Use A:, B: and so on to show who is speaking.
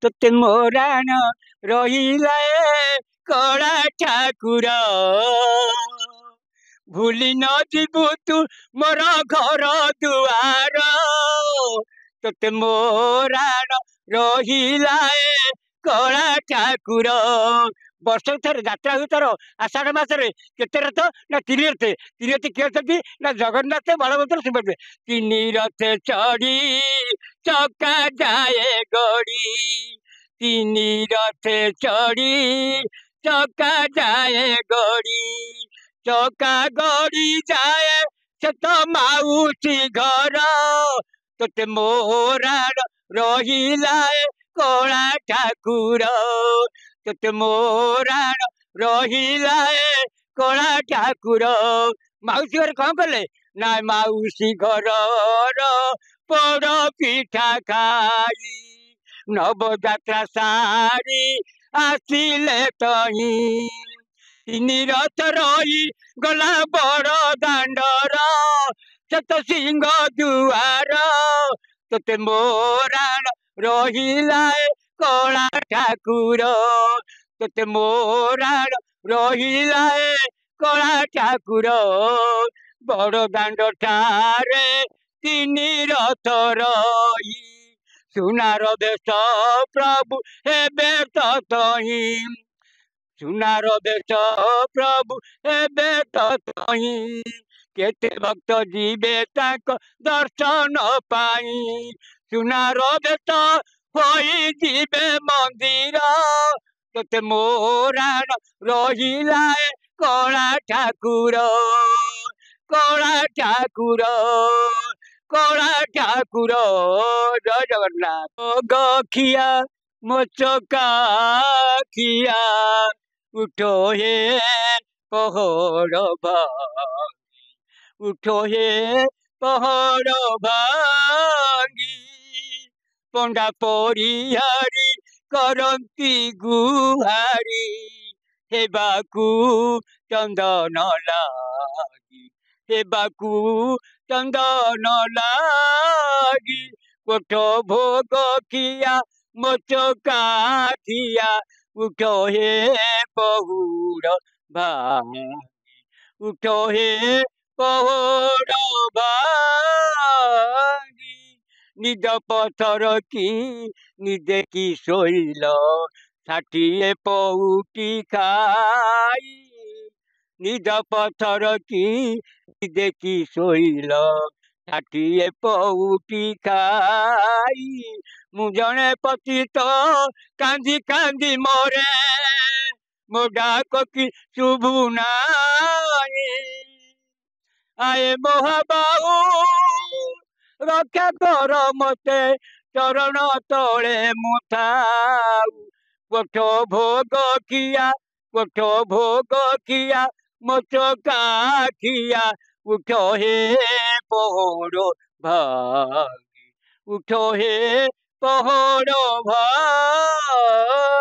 A: तोते मोराण रहिला कला ठाकुर भूली न जीवु तू मोर घर दुआर तोते मोराण रहिला कला ठाकुर वर्ष थर जात्रा हुई तर आषाढ़ मासरे केते रथ ना तीन रथ किए अछंती ना जगन्नाथ बलभद्र सुभद्रा तीन रथ चढ़ी चका जाए गड़ी तीन रथ चढ़ी चका जाए गड़ी चका गड़ी जाए से तो माउसी घर तोते मोराण रहिला कला ठाकुर तोते मोराण रहिला कला ठाकुर माउसी घर कौन कले ना माउसी घर पोड़ पिठा खाई नवजात्रा सारी आसिले तही तीन रथ रही गला बड़ दांडर सत सिंह दुआर तोते मोराण रहिला कला ठाकुर तोते मोराण रहिला कला ठाकुर बड़ दांड ठारे तीन रथ रही सुनार देश प्रभु हेबे तही सुनार देश प्रभु हेबे तही केते भक्त जीवे ताक दर्शन पाई सुनार देश होई जीवे मंदिर तोते मोराण रहिला कला ठाकुर कला ठाकुर कला ठाकुर जय जगन्नाथ गखिया मोचका खिया उठो हे पहड़ भांगी उठो हे पहड़ भांगी पंडा परिहारी करती गुहारी हेबाकू चंदन लागी हेबाकू चंदन लागी कोठ भोग किया मोचका खिया उठो हे पहुड़ भांगी उठो हे पहुड़ भांगी निज पथर की निजे की शोइल षाठिए पौटी खाई निज पथर की निजे की शोइल षाठिए पौटी खाई मु जने पतित कांदी कांदी मोरे मो डाक की शुभु नाई आए मोहबाऊ रक्षा कर मते चरण तले मुथाऊ कोठ भोग किया मोचका खिया उठो हे पहड़ भांगी उठो हे पहड़ भांगी।